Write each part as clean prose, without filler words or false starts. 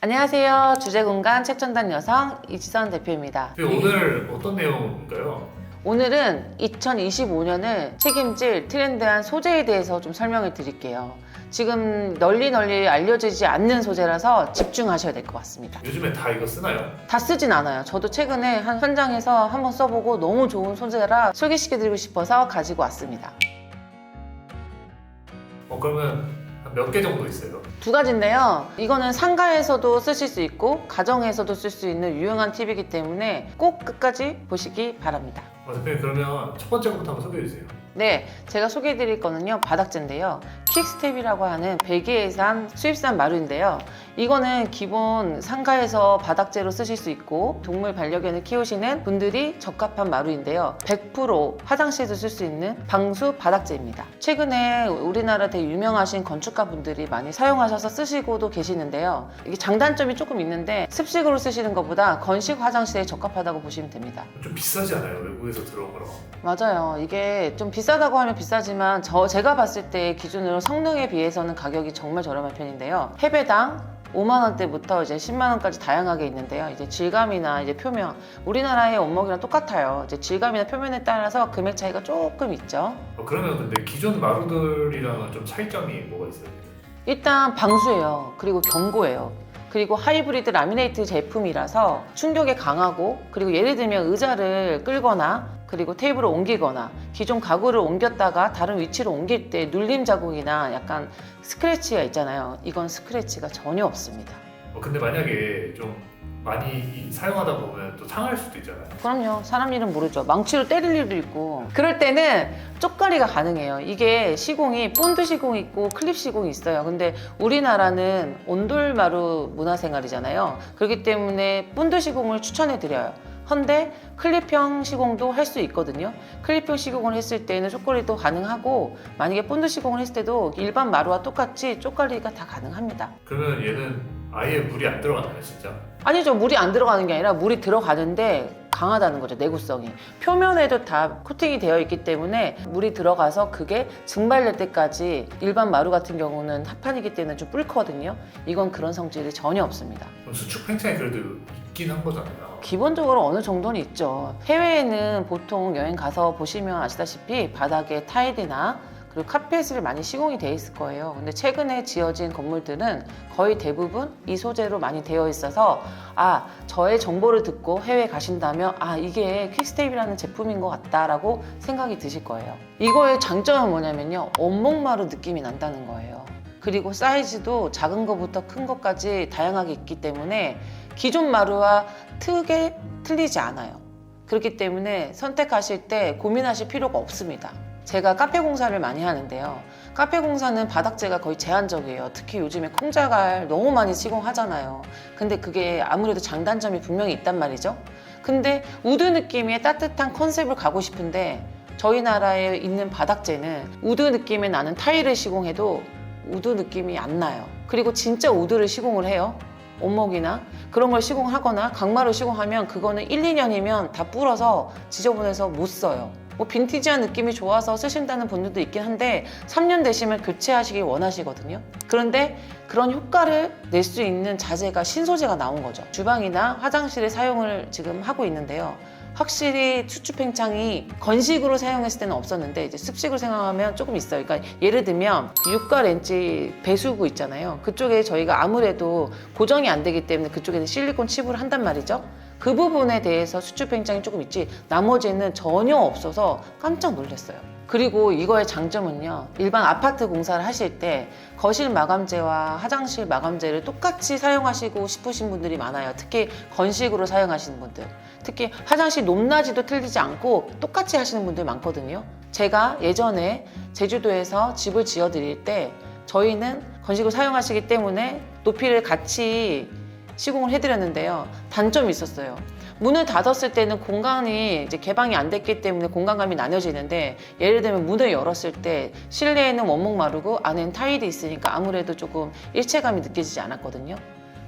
안녕하세요. 주제공간 최첨단 여성 이지선 대표입니다. 오늘 어떤 내용인가요? 오늘은 2025년을 책임질 트렌드한 소재에 대해서 좀 설명을 드릴게요. 지금 널리 알려지지 않는 소재라서 집중하셔야 될 것 같습니다. 요즘에 다 이거 쓰나요? 다 쓰진 않아요. 저도 최근에 한 현장에서 한번 써보고 너무 좋은 소재라 소개시켜드리고 싶어서 가지고 왔습니다. 그러면 몇 개 정도 있어요? 두 가지인데요. 이거는 상가에서도 쓰실 수 있고 가정에서도 쓸 수 있는 유용한 팁이기 때문에 꼭 끝까지 보시기 바랍니다. 대표님 그러면 첫 번째 것부터 한번 소개해 주세요. 네, 제가 소개해드릴 거는요 바닥재인데요. 퀵스텝이라고 하는 벨기에산 수입산 마루인데요. 이거는 기본 상가에서 바닥재로 쓰실 수 있고 동물 반려견을 키우시는 분들이 적합한 마루인데요. 100% 화장실에서 쓸 수 있는 방수 바닥재입니다. 최근에 우리나라 되게 유명하신 건축가 분들이 많이 사용하셔서 쓰시고도 계시는데요. 이게 장단점이 조금 있는데 습식으로 쓰시는 것보다 건식 화장실에 적합하다고 보시면 됩니다. 좀 비싸지 않아요? 외국에서 들어온 거랑. 맞아요. 이게 좀 비싸다고 하면 비싸지만 제가 봤을 때 기준으로 성능에 비해서는 가격이 정말 저렴한 편인데요. 해배당 5만 원대부터 이제 10만 원까지 다양하게 있는데요. 이제 질감이나 이제 표면, 우리나라의 원목이랑 똑같아요. 이제 질감이나 표면에 따라서 금액 차이가 조금 있죠. 그러면 근데 기존 마루들이랑은 좀 차이점이 뭐가 있어요? 일단 방수예요. 그리고 견고해요. 그리고 하이브리드 라미네이트 제품이라서 충격에 강하고, 그리고 예를 들면 의자를 끌거나 그리고 테이블을 옮기거나 기존 가구를 옮겼다가 다른 위치로 옮길 때 눌림 자국이나 약간 스크래치가 있잖아요. 이건 스크래치가 전혀 없습니다. 근데 만약에 좀 많이 사용하다 보면 또 상할 수도 있잖아요. 그럼요. 사람 일은 모르죠. 망치로 때릴 일도 있고. 그럴 때는 쪽가리가 가능해요. 이게 시공이 본드 시공이 있고 클립 시공이 있어요. 근데 우리나라는 온돌마루 문화생활이잖아요. 그렇기 때문에 본드 시공을 추천해 드려요. 헌데 클립형 시공도 할 수 있거든요. 클립형 시공을 했을 때는 쪽걸이도 가능하고, 만약에 본드 시공을 했을 때도 일반 마루와 똑같이 쪽걸이가 다 가능합니다. 그러면 얘는 아예 물이 안 들어가나요, 진짜? 아니죠. 물이 안 들어가는 게 아니라 물이 들어가는데 강하다는 거죠. 내구성이. 표면에도 다 코팅이 되어 있기 때문에 물이 들어가서 그게 증발될 때까지, 일반 마루 같은 경우는 합판이기 때문에 좀 뿔거든요. 이건 그런 성질이 전혀 없습니다. 그럼 수축 팽창이 그래도 있긴 한 거잖아요. 기본적으로 어느 정도는 있죠. 해외에는 보통 여행 가서 보시면 아시다시피 바닥에 타일이나 그리고 카펫을 많이 시공이 돼 있을 거예요. 근데 최근에 지어진 건물들은 거의 대부분 이 소재로 많이 되어 있어서, 저의 정보를 듣고 해외 가신다면 이게 퀵스텝이라는 제품인 것 같다라고 생각이 드실 거예요. 이거의 장점은 뭐냐면요, 원목마루 느낌이 난다는 거예요. 그리고 사이즈도 작은 것부터 큰 것까지 다양하게 있기 때문에 기존 마루와 크게 틀리지 않아요. 그렇기 때문에 선택하실 때 고민하실 필요가 없습니다. 제가 카페 공사를 많이 하는데요. 카페 공사는 바닥재가 거의 제한적이에요. 특히 요즘에 콩자갈 너무 많이 시공하잖아요. 근데 그게 아무래도 장단점이 분명히 있단 말이죠. 근데 우드 느낌의 따뜻한 컨셉을 가고 싶은데, 저희 나라에 있는 바닥재는 우드 느낌이 나는 타일을 시공해도 우드 느낌이 안 나요. 그리고 진짜 우드를 시공을 해요. 원목이나 그런 걸 시공하거나 강마루 시공하면 그거는 1, 2년이면 다 불어서 지저분해서 못 써요. 빈티지한 느낌이 좋아서 쓰신다는 분들도 있긴 한데 3년 되시면 교체하시길 원하시거든요. 그런데 그런 효과를 낼 수 있는 자재가 신소재가 나온 거죠. 주방이나 화장실에 사용을 지금 하고 있는데요. 확실히 수축 팽창이 건식으로 사용했을 때는 없었는데 이제 습식으로 사용하면 조금 있어요. 그러니까 예를 들면 육가 렌치 배수구 있잖아요. 그쪽에 저희가 아무래도 고정이 안 되기 때문에 그쪽에 실리콘 칩을 한단 말이죠. 그 부분에 대해서 수축 팽창이 조금 있지 나머지는 전혀 없어서 깜짝 놀랐어요. 그리고 이거의 장점은요, 일반 아파트 공사를 하실 때 거실 마감재와 화장실 마감재를 똑같이 사용하시고 싶으신 분들이 많아요. 특히 건식으로 사용하시는 분들, 특히 화장실 높낮이도 틀리지 않고 똑같이 하시는 분들 많거든요. 제가 예전에 제주도에서 집을 지어 드릴 때 저희는 건식을 사용하시기 때문에 높이를 같이 시공을 해드렸는데요. 단점이 있었어요. 문을 닫았을 때는 공간이 이제 개방이 안 됐기 때문에 공간감이 나눠지는데, 예를 들면 문을 열었을 때 실내에는 원목 마루고 안에는 타일이 있으니까 아무래도 조금 일체감이 느껴지지 않았거든요.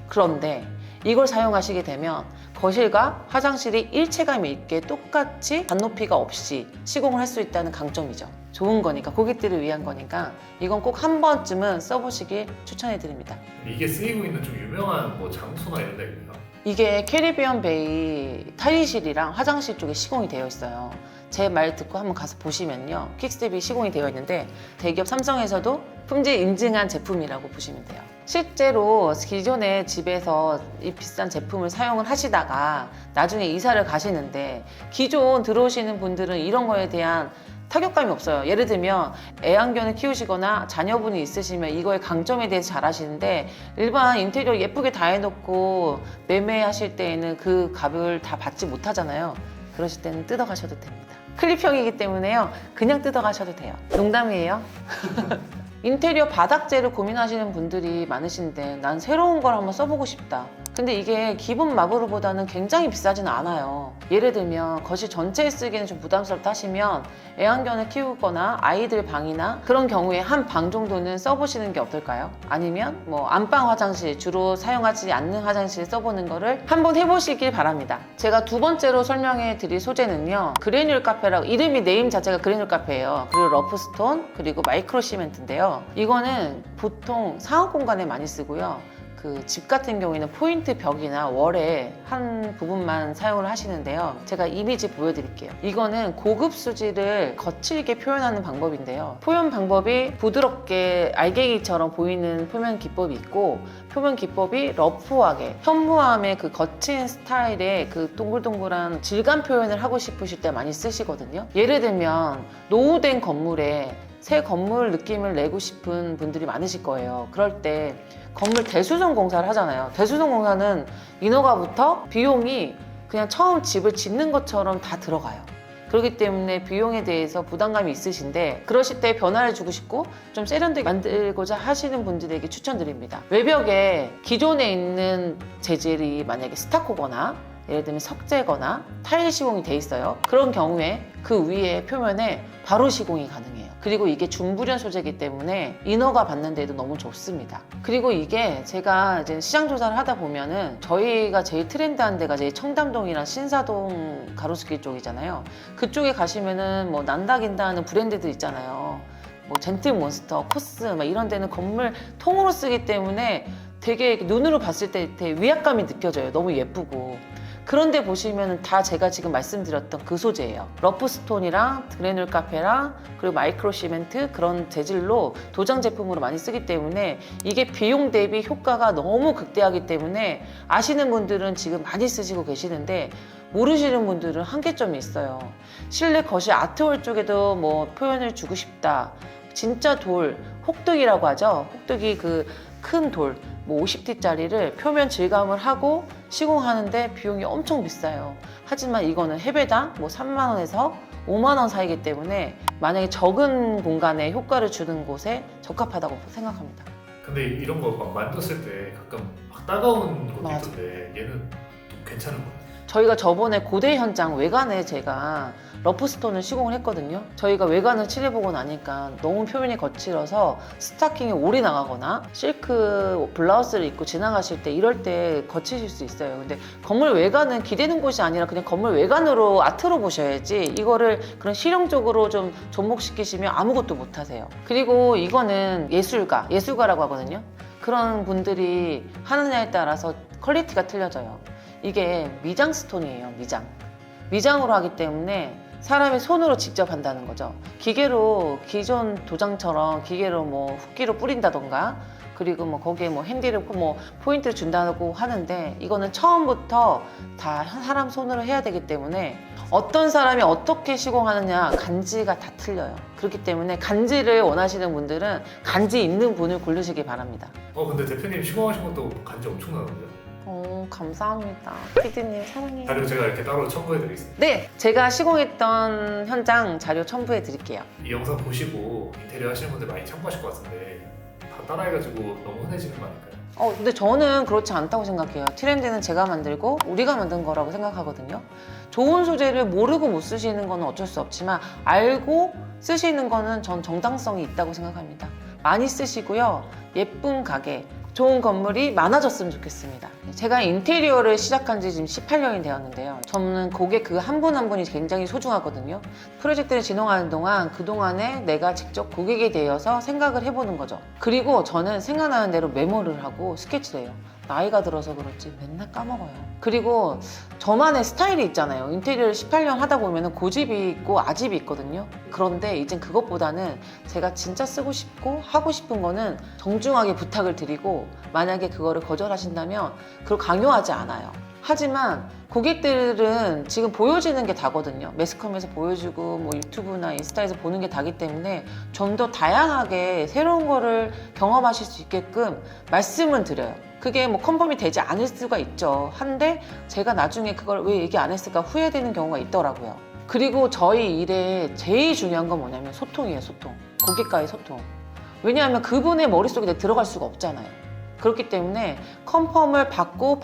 그런데 이걸 사용하시게 되면 거실과 화장실이 일체감이 있게 똑같이 반높이가 없이 시공을 할 수 있다는 강점이죠. 좋은 거니까, 고객들을 위한 거니까 이건 꼭 한 번쯤은 써보시길 추천해드립니다. 이게 쓰이고 있는 좀 유명한 뭐 장소나 이런 데가 있나요? 이게 캐리비언 베이 탈의실이랑 화장실 쪽에 시공이 되어 있어요. 제 말 듣고 한번 가서 보시면요, 퀵스텝이 시공이 되어 있는데 대기업 삼성에서도 품질 인증한 제품이라고 보시면 돼요. 실제로 기존에 집에서 이 비싼 제품을 사용을 하시다가 나중에 이사를 가시는데 기존 들어오시는 분들은 이런 거에 대한 타격감이 없어요. 예를 들면 애완견을 키우시거나 자녀분이 있으시면 이거의 강점에 대해서 잘 아시는데, 일반 인테리어 예쁘게 다 해놓고 매매하실 때에는 그 값을 다 받지 못하잖아요. 그러실 때는 뜯어가셔도 됩니다. 클립형이기 때문에요, 그냥 뜯어가셔도 돼요. 농담이에요. 인테리어 바닥재를 고민하시는 분들이 많으신데 난 새로운 걸 한번 써보고 싶다. 근데 이게 기본 마블보다는 굉장히 비싸지는 않아요. 예를 들면 거실 전체에 쓰기는 좀 부담스럽다 하시면 애완견을 키우거나 아이들 방이나 그런 경우에 한 방 정도는 써보시는 게 어떨까요? 아니면 뭐 안방 화장실, 주로 사용하지 않는 화장실 써보는 거를 한번 해보시길 바랍니다. 제가 두 번째로 설명해 드릴 소재는요, 그래뉼 카페라고, 이름이 네임 자체가 그래뉼 카페예요. 그리고 러프스톤, 그리고 마이크로 시멘트인데요. 이거는 보통 상업 공간에 많이 쓰고요, 그 집 같은 경우에는 포인트 벽이나 월에 한 부분만 사용을 하시는데요. 제가 이미지 보여드릴게요. 이거는 고급 수지를 거칠게 표현하는 방법인데요. 표현 방법이 부드럽게 알갱이처럼 보이는 표면 기법이 있고, 표면 기법이 러프하게 현무암의 그 거친 스타일의 그 동글동글한 질감 표현을 하고 싶으실 때 많이 쓰시거든요. 예를 들면 노후된 건물에 새 건물 느낌을 내고 싶은 분들이 많으실 거예요. 그럴 때 건물 대수정 공사를 하잖아요. 대수정 공사는 인허가부터 비용이 그냥 처음 집을 짓는 것처럼 다 들어가요. 그렇기 때문에 비용에 대해서 부담감이 있으신데, 그러실 때 변화를 주고 싶고 좀 세련되게 만들고자 하시는 분들에게 추천드립니다. 외벽에 기존에 있는 재질이 만약에 스타코거나 예를 들면 석재거나 타일 시공이 돼 있어요. 그런 경우에 그 위에 표면에 바로 시공이 가능해요. 그리고 이게 중불연 소재이기 때문에 인허가 받는데도 너무 좋습니다. 그리고 이게 제가 이제 시장 조사를 하다 보면은 저희가 제일 트렌드한 데가 제일 청담동이랑 신사동 가로수길 쪽이잖아요. 그쪽에 가시면은 뭐 난다긴다 하는 브랜드들 있잖아요. 뭐 젠틀몬스터, 코스 막 이런 데는 건물 통으로 쓰기 때문에 되게 눈으로 봤을 때 되게 위압감이 느껴져요. 너무 예쁘고. 그런데 보시면 다 제가 지금 말씀드렸던 그 소재예요. 러프스톤이랑 그래뉼 카페랑 그리고 마이크로 시멘트, 그런 재질로 도장 제품으로 많이 쓰기 때문에 이게 비용 대비 효과가 너무 극대하기 때문에 아시는 분들은 지금 많이 쓰시고 계시는데, 모르시는 분들은 한계점이 있어요. 실내 거실 아트월 쪽에도 뭐 표현을 주고 싶다. 진짜 돌, 혹득이라고 하죠. 혹득이 그 큰 돌, 뭐 50T짜리를 표면 질감을 하고 시공하는데 비용이 엄청 비싸요. 하지만 이거는 해배당 뭐 3만 원에서 5만 원 사이기 때문에 만약에 적은 공간에 효과를 주는 곳에 적합하다고 생각합니다. 근데 이런 거 막 만졌을 때 가끔 막 따가운 것도 맞아. 있던데 얘는 또 괜찮은 거예요? 저희가 저번에 고대 현장 외관에 제가 러프스톤을 시공을 했거든요. 저희가 외관을 칠해보고 나니까 너무 표면이 거칠어서 스타킹에 올이 나가거나 실크 블라우스를 입고 지나가실 때 이럴 때 거치실 수 있어요. 근데 건물 외관은 기대는 곳이 아니라 그냥 건물 외관으로 아트로 보셔야지, 이거를 그런 실용적으로 좀 접목시키시면 아무것도 못하세요. 그리고 이거는 예술가라고 하거든요. 그런 분들이 하느냐에 따라서 퀄리티가 틀려져요. 이게 미장 스톤이에요. 미장으로 하기 때문에 사람이 손으로 직접 한다는 거죠. 기계로, 기존 도장처럼 기계로 뭐 붓기로 뿌린다던가, 그리고 뭐 거기에 뭐 핸디를 뭐 포인트를 준다고 하는데, 이거는 처음부터 다 사람 손으로 해야 되기 때문에 어떤 사람이 어떻게 시공하느냐 간지가 다 틀려요. 그렇기 때문에 간지를 원하시는 분들은 간지 있는 분을 고르시기 바랍니다. 근데 대표님 시공하신 것도 간지 엄청나던데요? 감사합니다. 피디님 사랑해요. 자료 제가 이렇게 따로 첨부해드리겠습니다. 네, 제가 시공했던 현장 자료 첨부해 드릴게요. 이 영상 보시고 인테리어 하시는 분들 많이 참고하실 것 같은데 다 따라해가지고 너무 흔해지는 거 아닐까요? 근데 저는 그렇지 않다고 생각해요. 트렌드는 제가 만들고 우리가 만든 거라고 생각하거든요. 좋은 소재를 모르고 못 쓰시는 거는 어쩔 수 없지만 알고 쓰시는 거는 전 정당성이 있다고 생각합니다. 많이 쓰시고요. 예쁜 가게, 좋은 건물이 많아졌으면 좋겠습니다. 제가 인테리어를 시작한 지 지금 18년이 되었는데요. 저는 고객 그 한 분 한 분이 굉장히 소중하거든요. 프로젝트를 진행하는 동안 그동안에 내가 직접 고객이 되어서 생각을 해보는 거죠. 그리고 저는 생각나는 대로 메모를 하고 스케치를 해요. 나이가 들어서 그렇지 맨날 까먹어요. 그리고 저만의 스타일이 있잖아요. 인테리어를 18년 하다 보면 고집이 있고 아집이 있거든요. 그런데 이젠 그것보다는 제가 진짜 쓰고 싶고 하고 싶은 거는 정중하게 부탁을 드리고, 만약에 그거를 거절하신다면 그걸 강요하지 않아요. 하지만 고객들은 지금 보여지는 게 다거든요. 매스컴에서 보여주고 뭐 유튜브나 인스타에서 보는 게 다기 때문에 좀 더 다양하게 새로운 거를 경험하실 수 있게끔 말씀은 드려요. 그게 뭐 컨펌이 되지 않을 수가 있죠. 한데 제가 나중에 그걸 왜 얘기 안 했을까 후회되는 경우가 있더라고요. 그리고 저희 일에 제일 중요한 건 뭐냐면 소통이에요. 소통. 고객과의 소통. 왜냐하면 그분의 머릿속에 내가 들어갈 수가 없잖아요. 그렇기 때문에 컨펌을 받고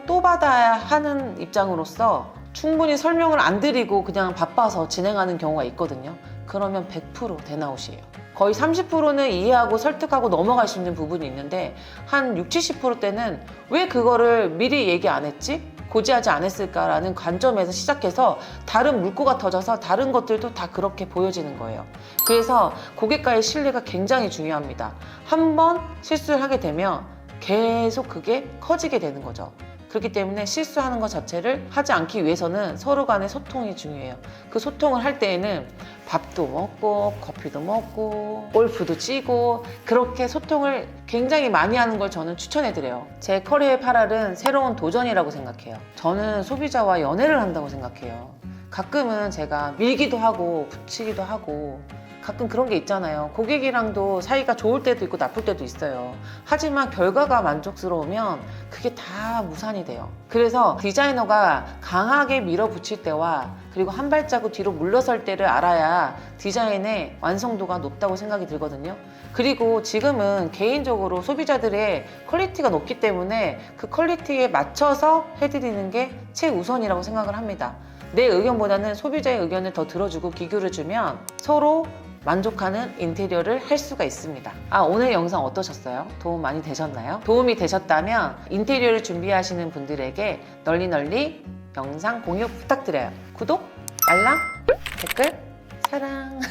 또 받아야 하는 입장으로서 충분히 설명을 안 드리고 그냥 바빠서 진행하는 경우가 있거든요. 그러면 100% 대나웃이에요. 거의 30%는 이해하고 설득하고 넘어갈 수 있는 부분이 있는데 한 60, 70%대는 왜 그거를 미리 얘기 안 했지? 고지하지 않았을까라는 관점에서 시작해서 다른 물꼬가 터져서 다른 것들도 다 그렇게 보여지는 거예요. 그래서 고객과의 신뢰가 굉장히 중요합니다. 한번 실수를 하게 되면 계속 그게 커지게 되는 거죠. 그렇기 때문에 실수하는 것 자체를 하지 않기 위해서는 서로 간의 소통이 중요해요. 그 소통을 할 때에는 밥도 먹고 커피도 먹고 골프도 치고 그렇게 소통을 굉장히 많이 하는 걸 저는 추천해드려요. 제 커리어의 8알은 새로운 도전이라고 생각해요. 저는 소비자와 연애를 한다고 생각해요. 가끔은 제가 밀기도 하고 붙이기도 하고 가끔 그런 게 있잖아요. 고객이랑도 사이가 좋을 때도 있고 나쁠 때도 있어요. 하지만 결과가 만족스러우면 그게 다 무산이 돼요. 그래서 디자이너가 강하게 밀어붙일 때와 그리고 한 발자국 뒤로 물러설 때를 알아야 디자인의 완성도가 높다고 생각이 들거든요. 그리고 지금은 개인적으로 소비자들의 퀄리티가 높기 때문에 그 퀄리티에 맞춰서 해드리는 게 최우선이라고 생각을 합니다. 내 의견보다는 소비자의 의견을 더 들어주고 기교를 주면 서로 만족하는 인테리어를 할 수가 있습니다. 오늘 영상 어떠셨어요? 도움 많이 되셨나요? 도움이 되셨다면 인테리어를 준비하시는 분들에게 널리 영상 공유 부탁드려요. 구독, 알람, 댓글, 사랑